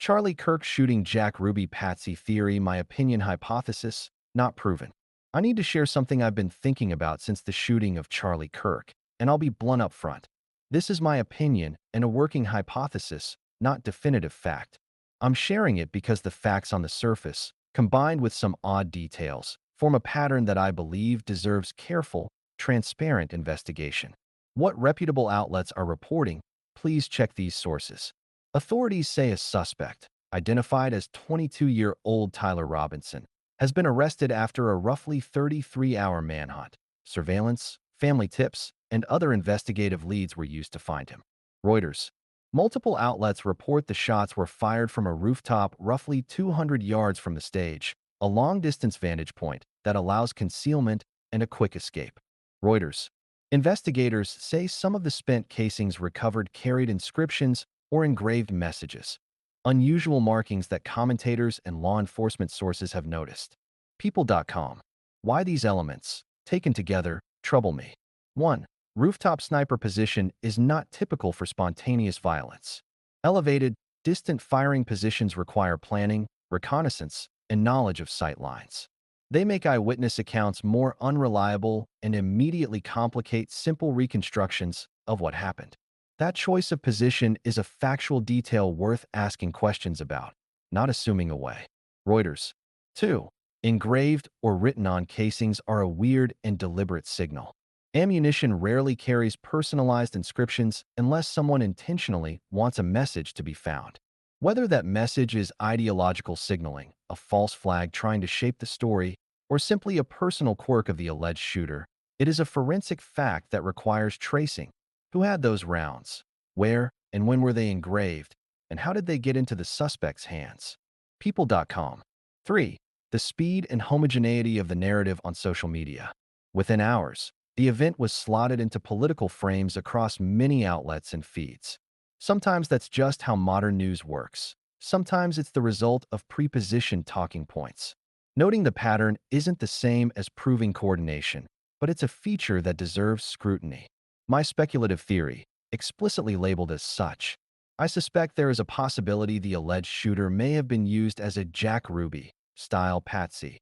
Charlie Kirk shooting Jack Ruby patsy theory, my opinion hypothesis, not proven. I need to share something I've been thinking about since the shooting of Charlie Kirk, and I'll be blunt up front. This is my opinion and a working hypothesis, not definitive fact. I'm sharing it because the facts on the surface, combined with some odd details, form a pattern that I believe deserves careful, transparent investigation. What reputable outlets are reporting? Please check these sources. Authorities say a suspect, identified as 22-year-old Tyler Robinson, has been arrested after a roughly 33-hour manhunt. Surveillance, family tips, and other investigative leads were used to find him. Reuters. Multiple outlets report the shots were fired from a rooftop roughly 200 yards from the stage, a long-distance vantage point that allows concealment and a quick escape. Reuters. Investigators say some of the spent casings recovered carried inscriptions or engraved messages, unusual markings that commentators and law enforcement sources have noticed. People.com. Why these elements, taken together, trouble me. 1. Rooftop sniper position is not typical for spontaneous violence. Elevated, distant firing positions require planning, reconnaissance, and knowledge of sight lines. They make eyewitness accounts more unreliable and immediately complicate simple reconstructions of what happened. That choice of position is a factual detail worth asking questions about, not assuming away. Reuters. 2. Engraved or written on casings are a weird and deliberate signal. Ammunition rarely carries personalized inscriptions unless someone intentionally wants a message to be found. Whether that message is ideological signaling, a false flag trying to shape the story, or simply a personal quirk of the alleged shooter, it is a forensic fact that requires tracing. Who had those rounds? Where and when were they engraved? And how did they get into the suspect's hands? People.com. 3. The speed and homogeneity of the narrative on social media. Within hours, the event was slotted into political frames across many outlets and feeds. Sometimes that's just how modern news works. Sometimes it's the result of prepositioned talking points. Noting the pattern isn't the same as proving coordination, but it's a feature that deserves scrutiny. My speculative theory, explicitly labeled as such, I suspect there is a possibility the alleged shooter may have been used as a Jack Ruby-style patsy,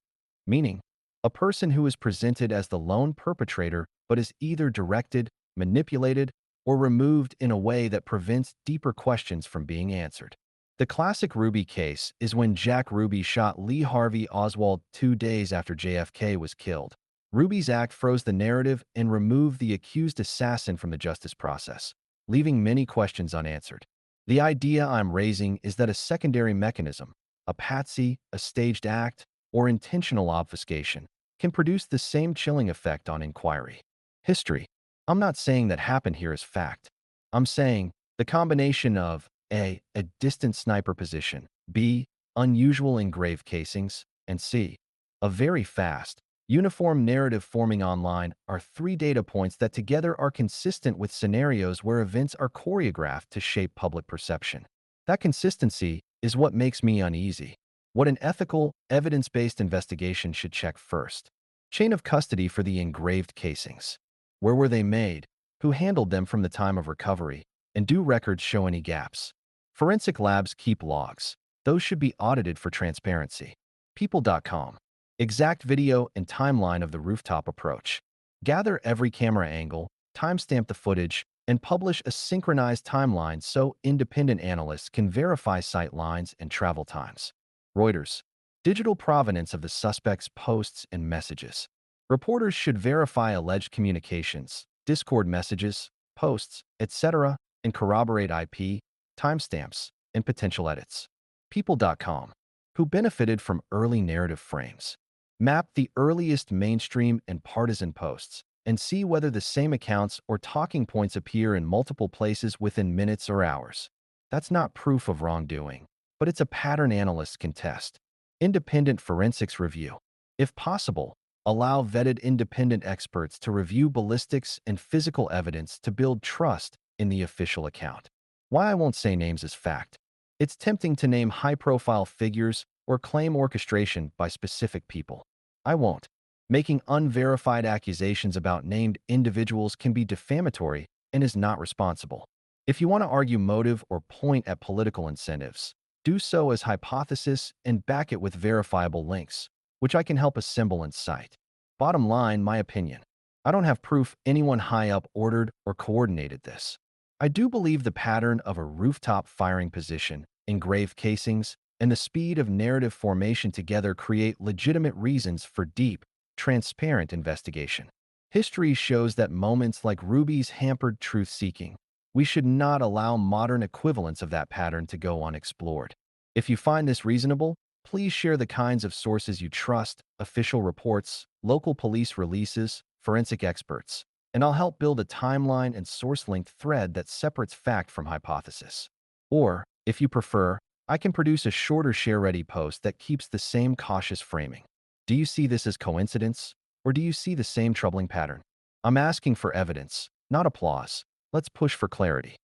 meaning a person who is presented as the lone perpetrator but is either directed, manipulated, or removed in a way that prevents deeper questions from being answered. The classic Ruby case is when Jack Ruby shot Lee Harvey Oswald 2 days after JFK was killed. Ruby's act froze the narrative and removed the accused assassin from the justice process, leaving many questions unanswered. The idea I'm raising is that a secondary mechanism, a patsy, a staged act, or intentional obfuscation, can produce the same chilling effect on inquiry. History. I'm not saying that happened here is fact. I'm saying the combination of A. A distant sniper position, B. Unusual engraved casings, and C. A very fast, uniform narrative forming online are 3 data points that together are consistent with scenarios where events are choreographed to shape public perception. That consistency is what makes me uneasy. What an ethical, evidence-based investigation should check first. Chain of custody for the engraved casings. Where were they made? Who handled them from the time of recovery? And do records show any gaps? Forensic labs keep logs. Those should be audited for transparency. People.com. Exact video and timeline of the rooftop approach. Gather every camera angle, timestamp the footage, and publish a synchronized timeline so independent analysts can verify sight lines and travel times. Reuters. Digital provenance of the suspect's posts and messages. Reporters should verify alleged communications, Discord messages, posts, etc., and corroborate IP, timestamps, and potential edits. People.com. Who benefited from early narrative frames. Map the earliest mainstream and partisan posts and see whether the same accounts or talking points appear in multiple places within minutes or hours. That's not proof of wrongdoing, but it's a pattern analysts can test. Independent forensics review. If possible, allow vetted independent experts to review ballistics and physical evidence to build trust in the official account. Why I won't say names is fact. It's tempting to name high-profile figures or claim orchestration by specific people. I won't. Making unverified accusations about named individuals can be defamatory and is not responsible. If you want to argue motive or point at political incentives, Do so as hypothesis and back it with verifiable links, which I can help assemble and cite. Bottom line, my opinion. I don't have proof anyone high up ordered or coordinated this. I do believe the pattern of a rooftop firing position, engraved casings, and the speed of narrative formation together create legitimate reasons for deep, transparent investigation. History shows that moments like Ruby's hampered truth-seeking. We should not allow modern equivalents of that pattern to go unexplored. If you find this reasonable, please share the kinds of sources you trust, official reports, local police releases, forensic experts, and I'll help build a timeline and source-linked thread that separates fact from hypothesis. Or, if you prefer, I can produce a shorter share-ready post that keeps the same cautious framing. Do you see this as coincidence, or do you see the same troubling pattern? I'm asking for evidence, not applause. Let's push for clarity.